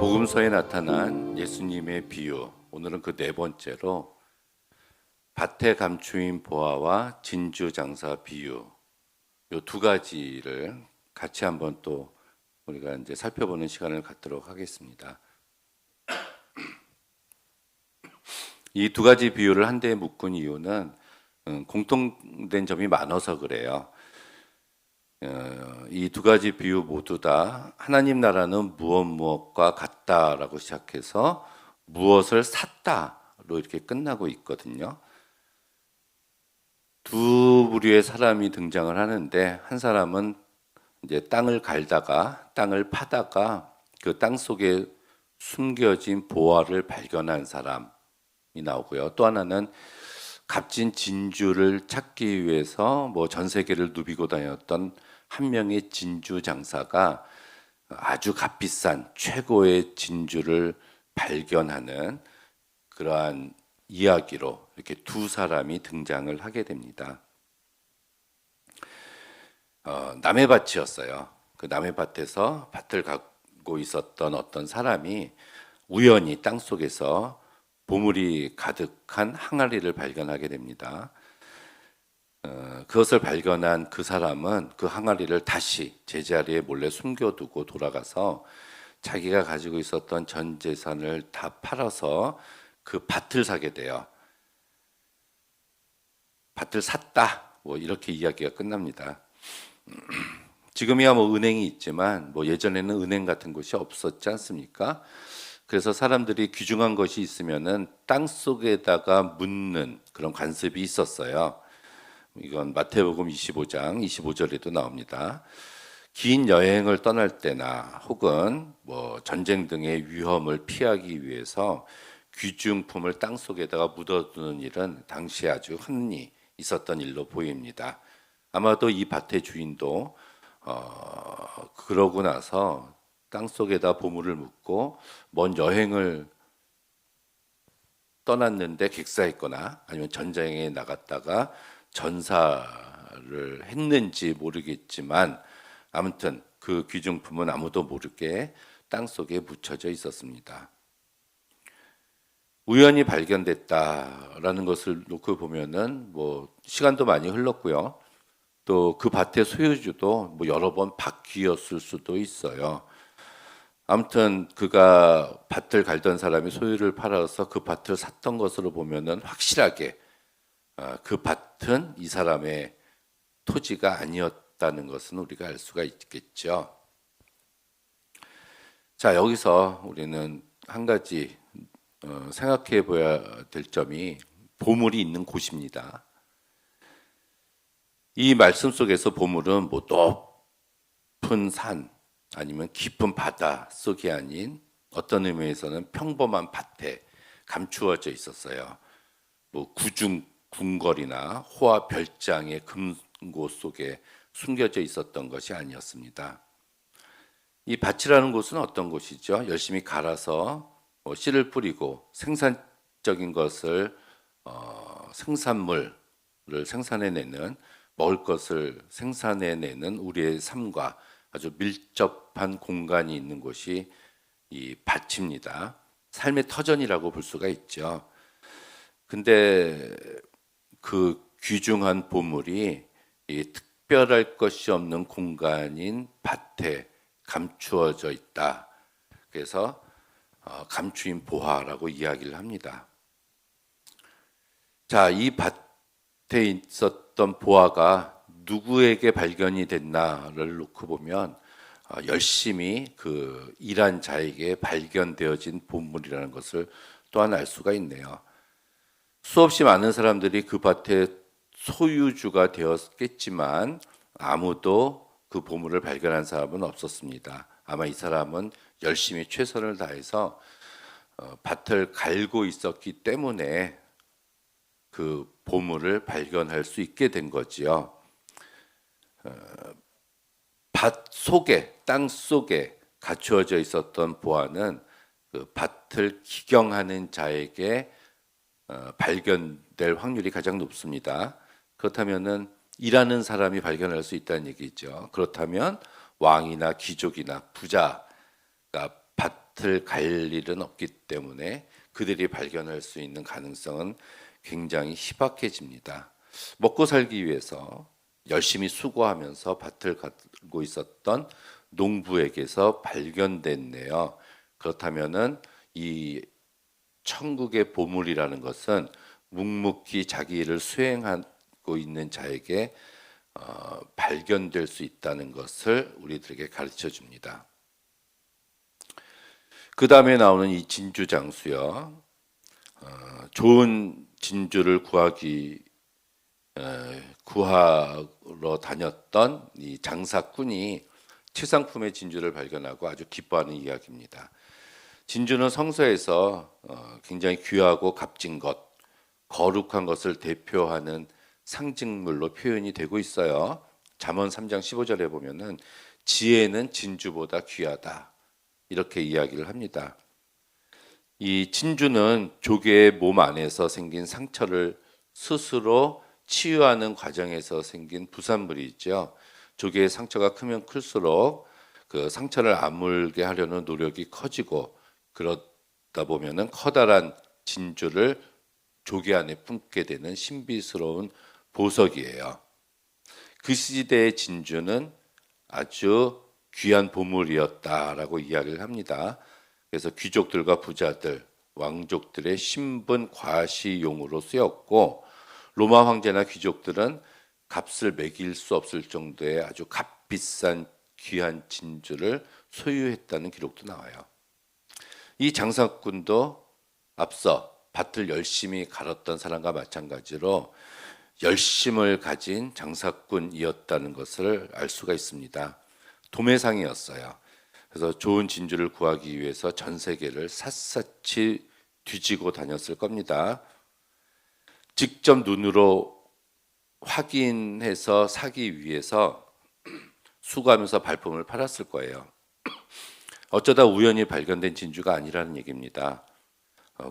복음서에 나타난 예수님의 비유, 오늘은 그 네 번째로 밭에 감추인 보화와 진주 장사 비유, 이 두 가지를 같이 한번 또 우리가 이제 살펴보는 시간을 갖도록 하겠습니다. 이 두 가지 비유를 한데 묶은 이유는 공통된 점이 많아서 그래요. 이 두 가지 비유 모두 다 하나님 나라는 무엇과 같다라고 시작해서 무엇을 샀다로 이렇게 끝나고 있거든요. 두 부류의 사람이 등장을 하는데, 한 사람은 이제 땅을 갈다가 땅을 파다가 그 땅 속에 숨겨진 보화를 발견한 사람이 나오고요. 또 하나는 값진 진주를 찾기 위해서 전 세계를 누비고 다녔던 한 명의 진주 장사가 아주 값비싼 최고의 진주를 발견하는 그러한 이야기로 이렇게 두 사람이 등장을 하게 됩니다. 남의 밭이었어요. 그 남의 밭에서 밭을 갖고 있었던 어떤 사람이 우연히 땅 속에서 보물이 가득한 항아리를 발견하게 됩니다. 그것을 발견한 그 사람은 그 항아리를 다시 제자리에 몰래 숨겨두고 돌아가서 자기가 가지고 있었던 전 재산을 다 팔아서 그 밭을 사게 돼요. 밭을 샀다, 이렇게 이야기가 끝납니다. 지금이야 은행이 있지만 예전에는 은행 같은 곳이 없었지 않습니까? 그래서 사람들이 귀중한 것이 있으면은 땅 속에다가 묻는 그런 관습이 있었어요. 이건 마태복음 25장 25절에도 나옵니다. 긴 여행을 떠날 때나 혹은 전쟁 등의 위험을 피하기 위해서 귀중품을 땅 속에다가 묻어두는 일은 당시에 아주 흔히 있었던 일로 보입니다. 아마도 이 밭의 주인도 그러고 나서 땅 속에다 보물을 묻고 먼 여행을 떠났는데 객사했거나 아니면 전쟁에 나갔다가 전사를 했는지 모르겠지만 아무튼 그 귀중품은 아무도 모르게 땅 속에 묻혀져 있었습니다. 우연히 발견됐다라는 것을 놓고 보면은 시간도 많이 흘렀고요. 또 그 밭의 소유주도 여러 번 바뀌었을 수도 있어요. 아무튼 그가 밭을 갈던 사람이 소유를 팔아서 그 밭을 샀던 것으로 보면은 확실하게 그 밭은 이 사람의 토지가 아니었다는 것은 우리가 알 수가 있겠죠. 자, 여기서 우리는 한 가지 생각해 봐야 될 점이 보물이 있는 곳입니다. 이 말씀 속에서 보물은 높은 산 아니면 깊은 바다 속이 아닌 어떤 의미에서는 평범한 밭에 감추어져 있었어요. 구중 궁궐이나 호화 별장의 금고 속에 숨겨져 있었던 것이 아니었습니다. 이 밭이라는 곳은 어떤 곳이죠? 열심히 갈아서 씨를 뿌리고 생산적인 것을 생산물을 생산해내는, 먹을 것을 생산해내는 우리의 삶과 아주 밀접한 공간이 있는 곳이 이 밭입니다. 삶의 터전이라고 볼 수가 있죠. 근데 그 귀중한 보물이 이 특별할 것이 없는 공간인 밭에 감추어져 있다. 그래서 감추인 보화라고 이야기를 합니다. 자, 이 밭에 있었던 보화가 누구에게 발견이 됐나를 놓고 보면 열심히 그 일한 자에게 발견되어진 보물이라는 것을 또한 알 수가 있네요. 수없이 많은 사람들이 그 밭의 소유주가 되었겠지만 아무도 그 보물을 발견한 사람은 없었습니다. 아마 이 사람은 열심히 최선을 다해서 밭을 갈고 있었기 때문에 그 보물을 발견할 수 있게 된 거지요. 밭 속에, 땅 속에 갖추어져 있었던 보화는 그 밭을 기경하는 자에게 발견될 확률이 가장 높습니다. 그렇다면은 일하는 사람이 발견할 수 있다는 얘기죠. 그렇다면 왕이나 귀족이나 부자가 밭을 갈 일은 없기 때문에 그들이 발견할 수 있는 가능성은 굉장히 희박해집니다. 먹고 살기 위해서 열심히 수고하면서 밭을 가고 있었던 농부에게서 발견됐네요. 그렇다면은 이 천국의 보물이라는 것은 묵묵히 자기 일을 수행하고 있는 자에게 발견될 수 있다는 것을 우리들에게 가르쳐 줍니다. 그 다음에 나오는 이 진주장수요. 좋은 진주를 구하러 다녔던 이 장사꾼이 칠상품의 진주를 발견하고 아주 기뻐하는 이야기입니다. 진주는 성서에서 굉장히 귀하고 값진 것, 거룩한 것을 대표하는 상징물로 표현이 되고 있어요. 잠언 3장 15절에 보면은 지혜는 진주보다 귀하다. 이렇게 이야기를 합니다. 이 진주는 조개의 몸 안에서 생긴 상처를 스스로 치유하는 과정에서 생긴 부산물이죠. 조개의 상처가 크면 클수록 그 상처를 아물게 하려는 노력이 커지고 그러다 보면은 커다란 진주를 조개 안에 품게 되는 신비스러운 보석이에요. 그 시대의 진주는 아주 귀한 보물이었다라고 이야기를 합니다. 그래서 귀족들과 부자들, 왕족들의 신분 과시용으로 쓰였고 로마 황제나 귀족들은 값을 매길 수 없을 정도의 아주 값비싼 귀한 진주를 소유했다는 기록도 나와요. 이 장사꾼도 앞서 밭을 열심히 갈았던 사람과 마찬가지로 열심을 가진 장사꾼이었다는 것을 알 수가 있습니다. 도매상이었어요. 그래서 좋은 진주를 구하기 위해서 전 세계를 샅샅이 뒤지고 다녔을 겁니다. 직접 눈으로 확인해서 사기 위해서 수거하면서 발품을 팔았을 거예요. 어쩌다 우연히 발견된 진주가 아니라는 얘기입니다.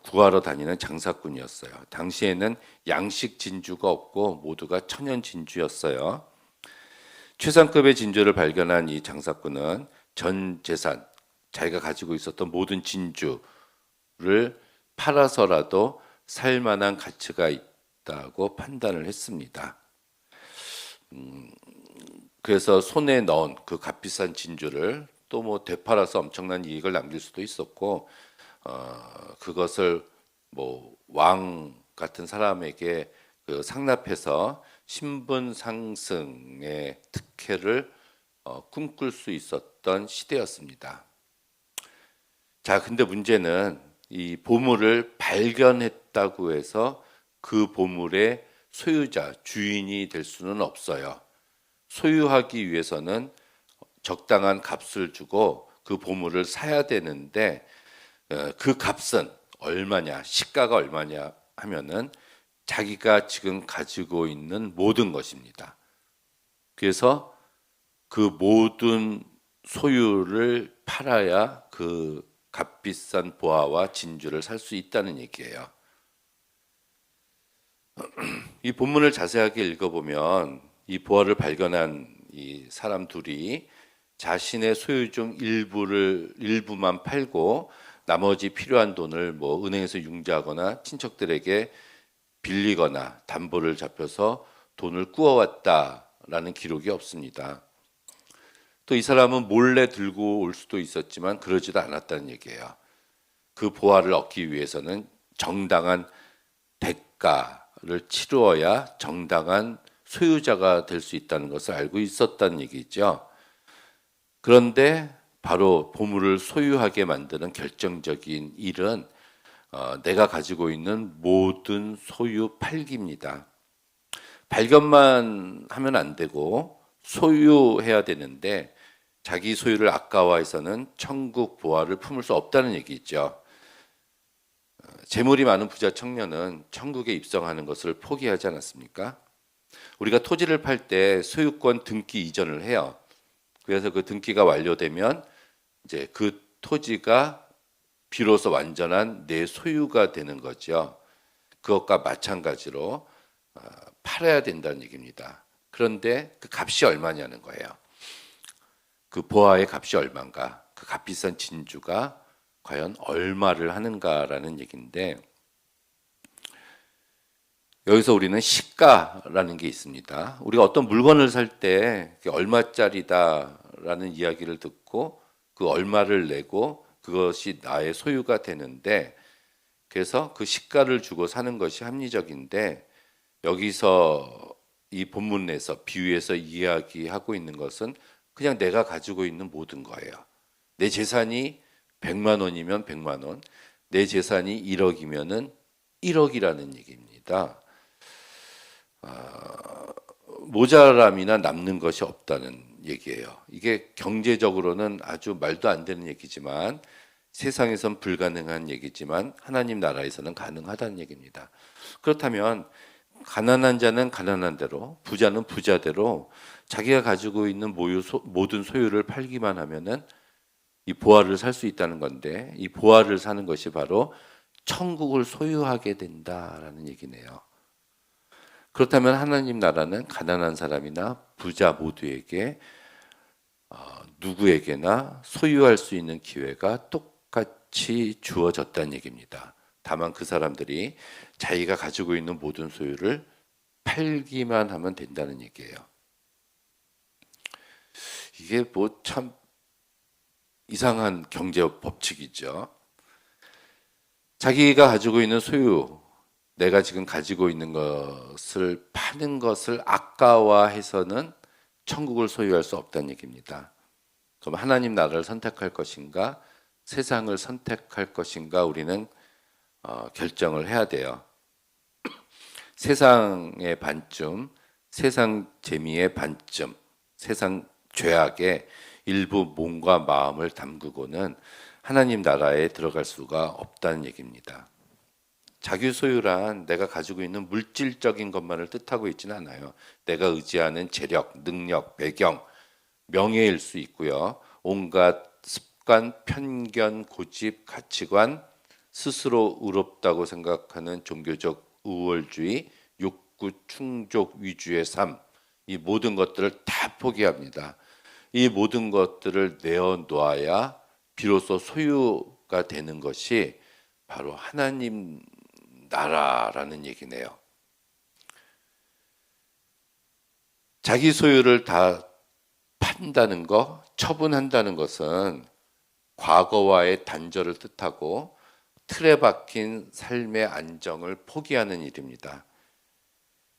구하러 다니는 장사꾼이었어요. 당시에는 양식 진주가 없고 모두가 천연 진주였어요. 최상급의 진주를 발견한 이 장사꾼은 전 재산, 자기가 가지고 있었던 모든 진주를 팔아서라도 살 만한 가치가 있다고 판단을 했습니다. 그래서 손에 넣은 그 값비싼 진주를 또 뭐 되팔아서 엄청난 이익을 남길 수도 있었고 그것을 뭐 왕 같은 사람에게 그 상납해서 신분 상승의 특혜를 꿈꿀 수 있었던 시대였습니다. 자, 근데 문제는 이 보물을 발견했다고 해서 그 보물의 소유자, 주인이 될 수는 없어요. 소유하기 위해서는 적당한 값을 주고 그 보물을 사야 되는데 그 값은 얼마냐, 시가가 얼마냐 하면은 자기가 지금 가지고 있는 모든 것입니다. 그래서 그 모든 소유를 팔아야 그 값비싼 보화와 진주를 살 수 있다는 얘기예요. 이 본문을 자세하게 읽어보면 이 보화를 발견한 이 사람 둘이 자신의 소유 중 일부만 팔고 나머지 필요한 돈을 뭐 은행에서 융자하거나 친척들에게 빌리거나 담보를 잡혀서 돈을 꾸어왔다라는 기록이 없습니다. 또 이 사람은 몰래 들고 올 수도 있었지만 그러지도 않았다는 얘기예요. 그 보화를 얻기 위해서는 정당한 대가를 치루어야 정당한 소유자가 될 수 있다는 것을 알고 있었다는 얘기죠. 그런데 바로 보물을 소유하게 만드는 결정적인 일은 내가 가지고 있는 모든 소유 팔기입니다. 발견만 하면 안 되고 소유해야 되는데 자기 소유를 아까워해서는 천국 보화를 품을 수 없다는 얘기죠. 재물이 많은 부자 청년은 천국에 입성하는 것을 포기하지 않았습니까? 우리가 토지를 팔 때 소유권 등기 이전을 해요. 그래서 그 등기가 완료되면 이제 그 토지가 비로소 완전한 내 소유가 되는 거죠. 그것과 마찬가지로 팔아야 된다는 얘기입니다. 그런데 그 값이 얼마냐는 거예요. 그 보화의 값이 얼마인가? 그 값비싼 진주가 과연 얼마를 하는가라는 얘기인데, 여기서 우리는 시가라는 게 있습니다. 우리가 어떤 물건을 살 때 얼마짜리다라는 이야기를 듣고 그 얼마를 내고 그것이 나의 소유가 되는데, 그래서 그 시가를 주고 사는 것이 합리적인데, 여기서 이 본문에서 비유에서 이야기하고 있는 것은 그냥 내가 가지고 있는 모든 거예요. 내 재산이 100만 원이면 100만 원, 내 재산이 1억이면은 1억이라는 얘기입니다. 모자람이나 남는 것이 없다는 얘기예요. 이게 경제적으로는 아주 말도 안 되는 얘기지만, 세상에선 불가능한 얘기지만 하나님 나라에서는 가능하다는 얘기입니다. 그렇다면 가난한 자는 가난한 대로, 부자는 부자대로 자기가 가지고 있는 모든 소유를 팔기만 하면은 이 보화를 살 수 있다는 건데, 이 보화를 사는 것이 바로 천국을 소유하게 된다라는 얘기네요. 그렇다면 하나님 나라는 가난한 사람이나 부자 모두에게 누구에게나 소유할 수 있는 기회가 똑같이 주어졌다는 얘기입니다. 다만 그 사람들이 자기가 가지고 있는 모든 소유를 팔기만 하면 된다는 얘기예요. 이게 뭐 참 이상한 경제 법칙이죠. 자기가 가지고 있는 소유, 내가 지금 가지고 있는 것을 파는 것을 아까워해서는 천국을 소유할 수 없다는 얘기입니다. 그럼 하나님 나라를 선택할 것인가, 세상을 선택할 것인가, 우리는 결정을 해야 돼요. 세상의 반쯤, 세상 재미의 반쯤, 세상 죄악의 일부 몸과 마음을 담그고는 하나님 나라에 들어갈 수가 없다는 얘기입니다. 자기 소유란 내가 가지고 있는 물질적인 것만을 뜻하고 있지는 않아요. 내가 의지하는 재력, 능력, 배경, 명예일 수 있고요. 온갖 습관, 편견, 고집, 가치관, 스스로 의롭다고 생각하는 종교적 우월주의, 욕구, 충족 위주의 삶, 이 모든 것들을 다 포기합니다. 이 모든 것들을 내어놓아야 비로소 소유가 되는 것이 바로 하나님 나라라는 얘기네요. 자기 소유를 다 판다는 것, 처분한다는 것은 과거와의 단절을 뜻하고 틀에 박힌 삶의 안정을 포기하는 일입니다.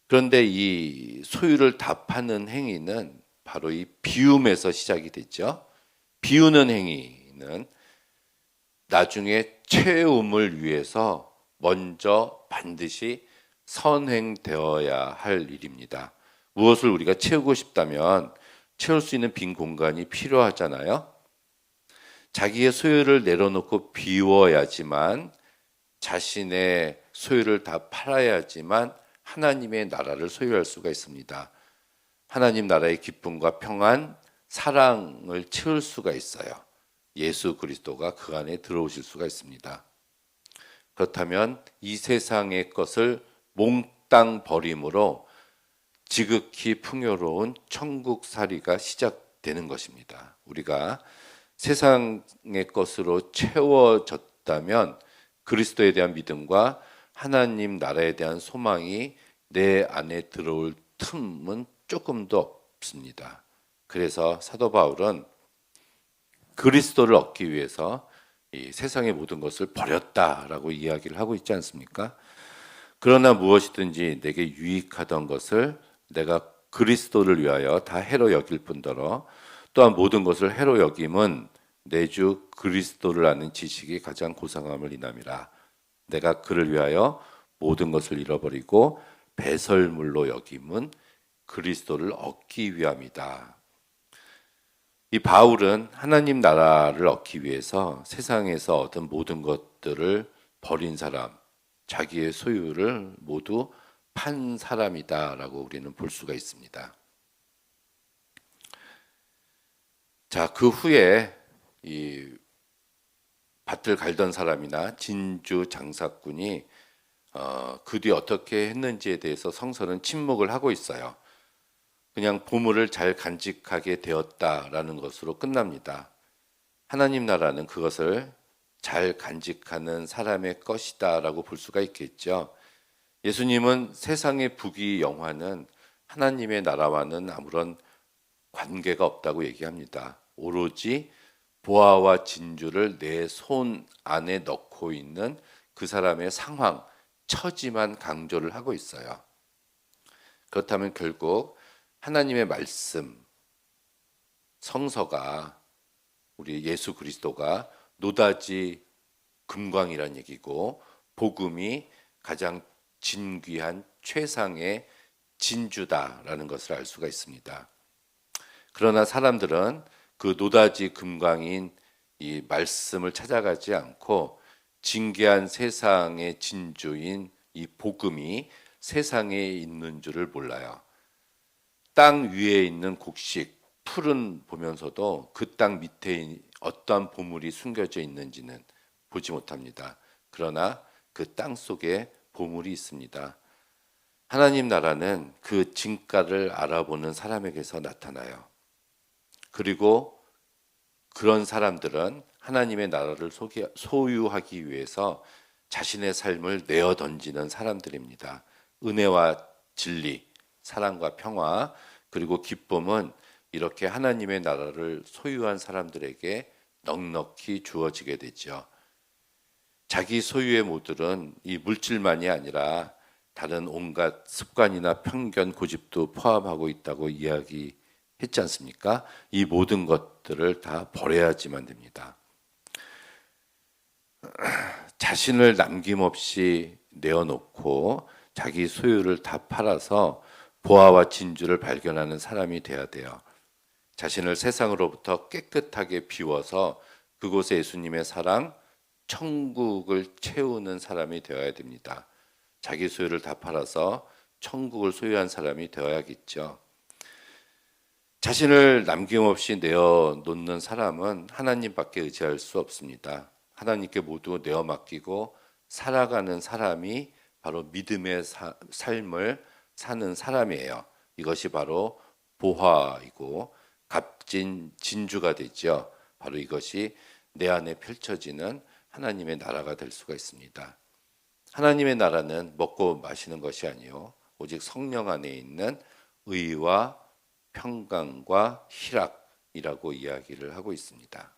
그런데 이 소유를 다 파는 행위는 바로 이 비움에서 시작이 됐죠. 비우는 행위는 나중에 채움을 위해서 먼저 반드시 선행되어야 할 일입니다. 무엇을 우리가 채우고 싶다면 채울 수 있는 빈 공간이 필요하잖아요. 자기의 소유를 내려놓고 비워야지만, 자신의 소유를 다 팔아야지만 하나님의 나라를 소유할 수가 있습니다. 하나님 나라의 기쁨과 평안, 사랑을 채울 수가 있어요. 예수 그리스도가 그 안에 들어오실 수가 있습니다. 그렇다면 이 세상의 것을 몽땅 버림으로 지극히 풍요로운 천국살이가 시작되는 것입니다. 우리가 세상의 것으로 채워졌다면 그리스도에 대한 믿음과 하나님 나라에 대한 소망이 내 안에 들어올 틈은 조금도 없습니다. 그래서 사도 바울은 그리스도를 얻기 위해서 이 세상의 모든 것을 버렸다라고 이야기를 하고 있지 않습니까? 그러나 무엇이든지 내게 유익하던 것을 내가 그리스도를 위하여 다 해로 여길 뿐더러 또한 모든 것을 해로 여김은 내 주 그리스도를 아는 지식이 가장 고상함을 인함이라. 내가 그를 위하여 모든 것을 잃어버리고 배설물로 여김은 그리스도를 얻기 위함이다. 이 바울은 하나님 나라를 얻기 위해서 세상에서 얻은 모든 것들을 버린 사람, 자기의 소유를 모두 판 사람이다라고 우리는 볼 수가 있습니다. 자, 그 후에 이 밭을 갈던 사람이나 진주 장사꾼이 그 뒤 어떻게 했는지에 대해서 성서는 침묵을 하고 있어요. 그냥 보물을 잘 간직하게 되었다라는 것으로 끝납니다. 하나님 나라는 그것을 잘 간직하는 사람의 것이다라고 볼 수가 있겠죠. 예수님은 세상의 부귀영화는 하나님의 나라와는 아무런 관계가 없다고 얘기합니다. 오로지 보화와 진주를 내 손 안에 넣고 있는 그 사람의 상황, 처지만 강조를 하고 있어요. 그렇다면 결국 하나님의 말씀, 성서가 우리 예수 그리스도가 노다지 금광이란 얘기고 복음이 가장 진귀한 최상의 진주다라는 것을 알 수가 있습니다. 그러나 사람들은 그 노다지 금광인 이 말씀을 찾아가지 않고 진귀한 세상의 진주인 이 복음이 세상에 있는 줄을 몰라요. 땅 위에 있는 곡식, 풀은 보면서도 그 땅 밑에 어떠한 보물이 숨겨져 있는지는 보지 못합니다. 그러나 그 땅 속에 보물이 있습니다. 하나님 나라는 그 진가를 알아보는 사람에게서 나타나요. 그리고 그런 사람들은 하나님의 나라를 소유하기 위해서 자신의 삶을 내어 던지는 사람들입니다. 은혜와 진리, 사랑과 평화, 그리고 기쁨은 이렇게 하나님의 나라를 소유한 사람들에게 넉넉히 주어지게 되죠. 자기 소유의 모들은 이 물질만이 아니라 다른 온갖 습관이나 편견, 고집도 포함하고 있다고 이야기했지 않습니까? 이 모든 것들을 다 버려야지만 됩니다. 자신을 남김없이 내어놓고 자기 소유를 다 팔아서 보화와 진주를 발견하는 사람이 돼야 돼요. 자신을 세상으로부터 깨끗하게 비워서 그곳에 예수님의 사랑, 천국을 채우는 사람이 되어야 됩니다. 자기 소유를 다 팔아서 천국을 소유한 사람이 되어야겠죠. 자신을 남김없이 내어놓는 사람은 하나님밖에 의지할 수 없습니다. 하나님께 모두 내어 맡기고 살아가는 사람이 바로 믿음의 삶을 사는 사람이에요. 이것이 바로 보화이고 값진 진주가 되죠. 바로 이것이 내 안에 펼쳐지는 하나님의 나라가 될 수가 있습니다. 하나님의 나라는 먹고 마시는 것이 아니요 오직 성령 안에 있는 의와 평강과 희락이라고 이야기를 하고 있습니다.